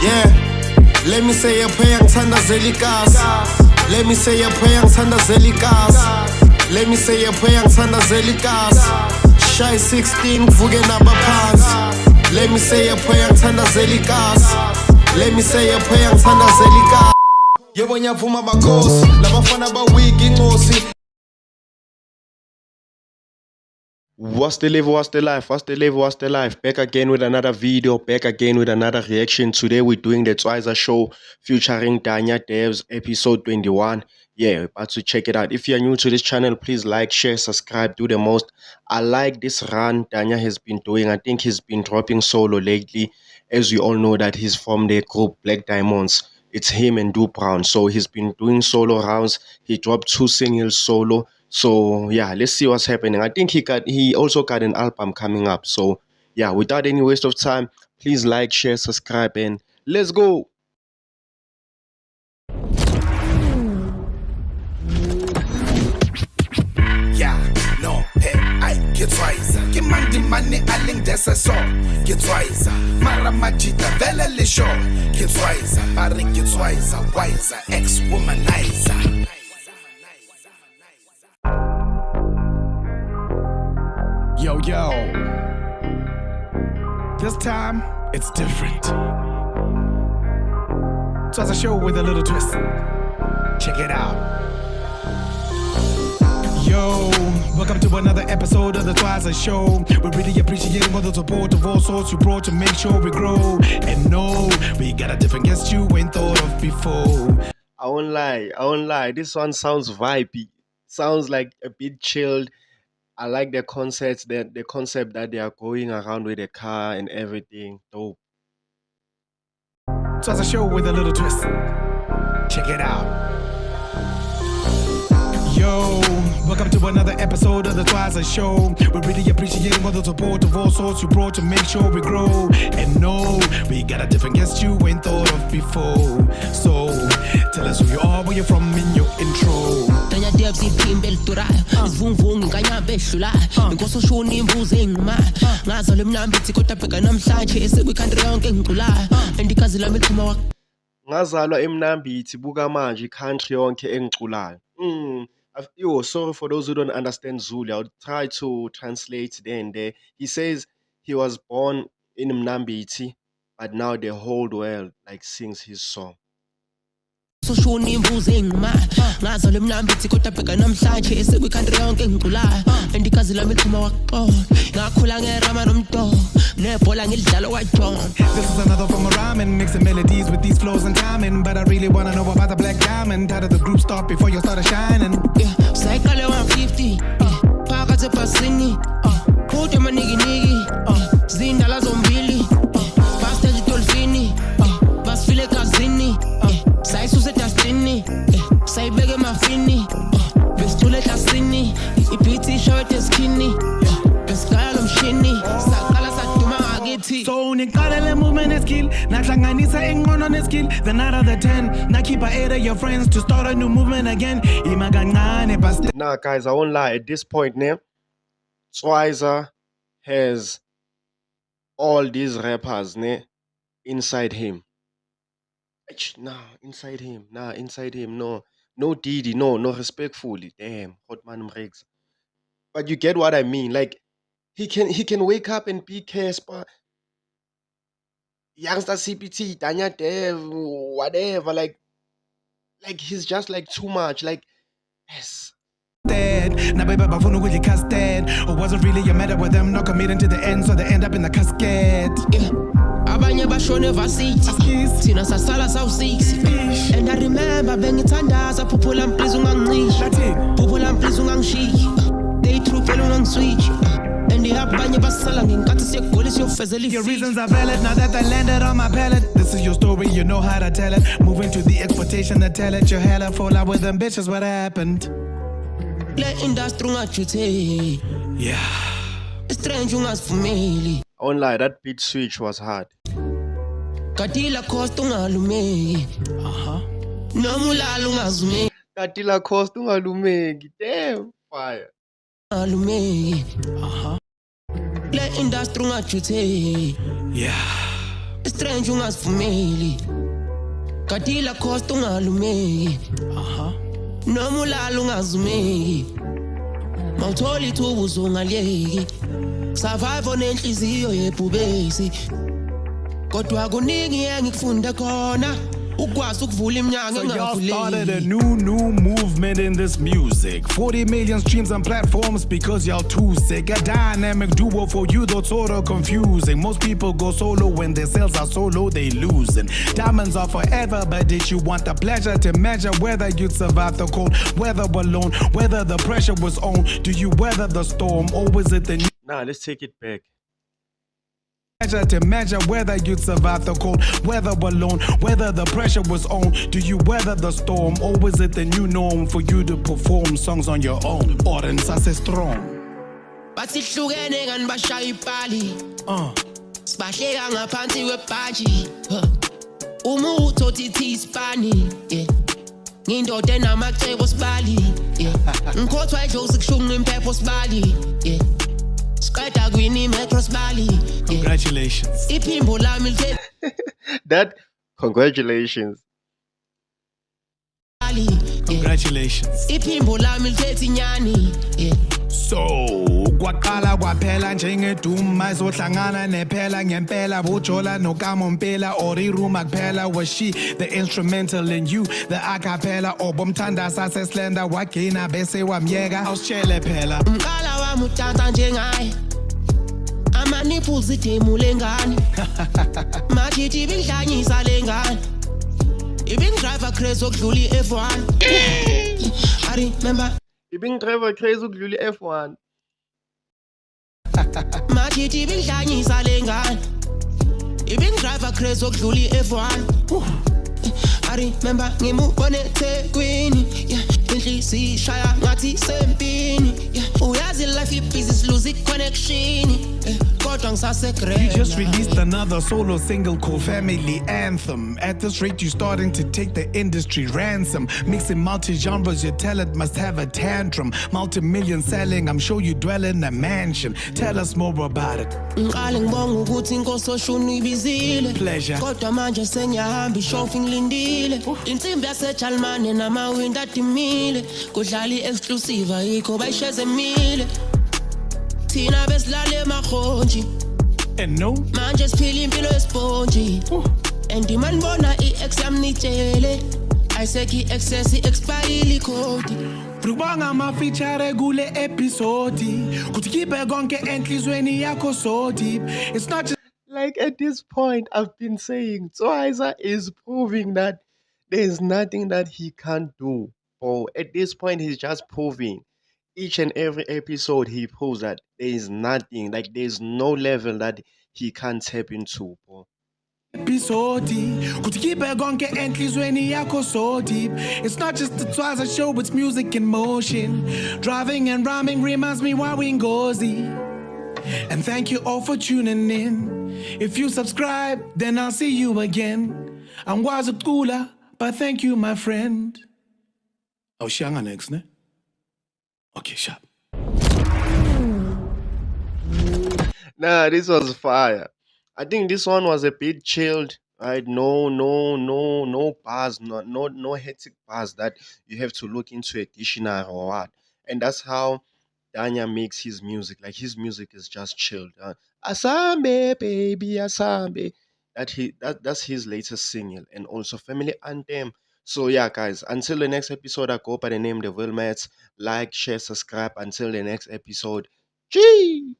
Yeah, let me say a prayer ngithandazela igazi. Let me say a prayer ngithandazela igazi. Let me say a prayer ngithandazela igazi. Shy 16 kuvuke nabaphansi. Let me say a prayer ngithandazela igazi. Let me say a prayer ngithandazela igazi. Yebo nyavuma amakhosi labafana bawiki incosi. What's the live, what's the life, what's the live, what's the life? Back again with another video, back again with another reaction. Today we're doing the Twiza show featuring Danya Devs, episode 21. Yeah, about to check it out. If you're new to this channel, please like, share, subscribe, do the most. I like this run Danya has been doing. I think he's been dropping solo lately. As we all know that he's from the group Black Diamonds. It's him and Du Brown. So he's been doing solo rounds. He dropped 2 singles solo. So yeah, let's see what's happening. I think he also got an album coming up. So yeah, without any waste of time, please like, share, subscribe, and let's go. Yeah, no, hey, I get Twiza. Get money, I link that's a song. Get Twiza. Mara Majita, Vela Lisho. Get Twiza. Mari get Twiza. Wiser, ex-womanizer. Yo, this time it's different. Twiza show with a little twist. Check it out. Yo, welcome to another episode of the Twiza show. We really appreciate all the support of all sorts you brought to make sure we grow. And no, we got a different guest you ain't thought of before. I won't lie. This one sounds vibey. Sounds like a bit chilled. I like the concept that they are going around with the car and everything. Dope. Twiza show with a little twist. Check it out. Yo, welcome to another episode of the Twiza show. We really appreciate all the support of all sorts you brought to make sure we grow. And no, we got a different guest you ain't thought of before. So, tell us who you are, where you're from in your intro. Danya Devs iphimbe lidurayo isivunguvungu inganyamba ehlulayo inkosi shoni imbuzo engimayo ngazalwa emnambithi kodwa bheka namhlanje esekwi-country yonke engiculayo andikazi lami liphuma ngazalwa emnambithi buka manje i-country yonke engiculayo. Sorry for those who don't understand Zulu. I'll try to translate there and there. He says he was born in Mnambithi, but now the whole world sings his song. soshoni imbuzo engimayo ngazalwa emnambithi kodwa bheka namhlanje esekwi-country yonke engiculayo andikazi lami liphuma waxola ngakhula ngerama nomdoko nebhola ngilidlala kwaJohn. This is another form of rhyming, mixing melodies with these flows and timing. But I really wanna know about the Black Diamond. How did the group start before you started shining? Yeah, sayiqale 150 phakathi ebhasini qhude manikiniki zindala zombili bastage idolfini basifile egazini sayisuse edastini sayibeke emafini besicule ehlasini ibhithi ishawete esikini besigaya lo mshini saqala saduma ngakithi. So niqalele movement skill, nakuhlanganisa ingqondo neskill. Then out of the 10, now keep 8 of your friends to start a new movement again. Ima kancane but Nah, guys, I won't lie. At this point now, Twiza has all these rappers inside him. Inside him. No Didi, no respectfully. Damn, Hotman Mregs. But you get what I mean. He can wake up and be Casper, Youngster CPT, Danya Dev, whatever. Like he's just too much. Yes. now baby bafuna ukudla custard. Or wasn't really a matter with them not committing to the end, so they end up in the casket. Abanye bashone varsity thina sasala sawu6 and I remember bengithandaza phuphula mphizi ungangicisha phuphula mphizi ungangishiya they true phela ungangiswitch and abanye basala ngenkathi siyegoli siyofezela your reasons are valid now that I landed on my palate. This is your story, you know how to tell it. Moving to the exploitation to tell it. Your hella fall out with them bitches, what happened? Le industry ungajuthe Yeah, strange ungasivumeli. Online, that beat switch was hard. Kadila cost ungalumeki nomulala ungazumeki Katila cost ungalumeki. Damn, fire. alumeki le industry ungajuthe yeah. Strange ungasivumeli. Kadila cost ungalumeki. Noma ulala ungazumeki. Mawuthola ithuba uzongaleki. Survive nenhliziyo yebhubesi. Kodwa kuningi engikufunda khona. So y'all started a new movement in this music. 40 million streams on platforms because y'all too sick. A dynamic duo for you though sort of confusing. Most people go solo when their sales are so low they losing. Diamonds are forever, but did you want the pleasure to measure whether you'd survive the cold weather alone, whether the pressure was on? Do you weather the storm, or was it the new? Nah, let's take it back. To measure whether you'd survive the cold weather alone, whether the pressure was on. Do you weather the storm, or was it the new norm for you to perform songs on your own? Orange Sase strong. Basihlukene ngani bashaya ipali. Sibahleka ngaphansi kwebhaji. Uma uthothi ispani. Ngindoda enamacebo sibali. Ngikhothwa ijokes kushunqa impepho sibali. Congratulations. That congratulations. Congratulations. So, kwaqala kwaphela njengeduma izohlangana nephela ngempela bujola nokamompela oriruma kuphela. Was she the instrumental in you, the acapella obomthanda sase slender wagina bese wamyeka awusitshele phela umqala wami udansa njengaye ama-nipples idemu lengane majithi ibingidlanyisa lengane ibingidriver crazy okudlula i-F1 I remember ibingidriver crazy ukudlula i-F1 majithi ibingidlanyisa lengane ibingidriver crazy okudlula i-F1 I remember ngimubone eThekwini inhliziyo ishaya ngathi sempini uyazi life ibhizi lose connection kodwa ngisasegrela. You just released another solo single called Family Anthem. At this rate you're starting to take the industry ransom. Mixing multi-genres, your talent must have a tantrum. Multi-million selling, I'm sure you dwell in a mansion. Tell us more about it. Ngiqale ngibonga ukuthi inkosi oshuna ibizile. Pleasure. Kodwa manje sengiyahamba ishofi ngilindile. Insimbi yaseJalimane namawindi adimile. Kudlala i-exclusive ayikho bayisheze emile. Thina besilale emakhonji. And no. Manje siphila impilo yesponji. And imanibona i-ex yamnitshele. Ayiseki i-excess i-expire ikhodi. Frubanga ma-feature kule episode. Kuthi kibe konke enhlizweni yakho so deep. It's not just like at this point I've been saying Twiza is proving that there's nothing that he can't do. Or at this point he's just proving. Each and every episode he proves that there is nothing, like there's no level that he can't tap into, bro. Episode kuthi kibe konke enhlizweni yakho so deep. It's not just the Twiza show, it's music in motion. Driving and rhyming reminds me why we ngozi. And thank you all for tuning in. If you subscribe, then I'll see you again. I'm Waza Kula, but thank you, my friend. Oh, Shanga next, ne? Okay, sharp. Nah, this was fire. I think this one was a bit chilled. Right? No bars, no hectic bars that you have to look into a dictionary or what. And that's how Danya makes his music. Like his music is just chilled. Asambe, baby, Asambe. That's his latest single, and also Family Anthem. So yeah, guys, until the next episode, I go by the name The Wilmats. Like, share, subscribe. Until the next episode. Gee!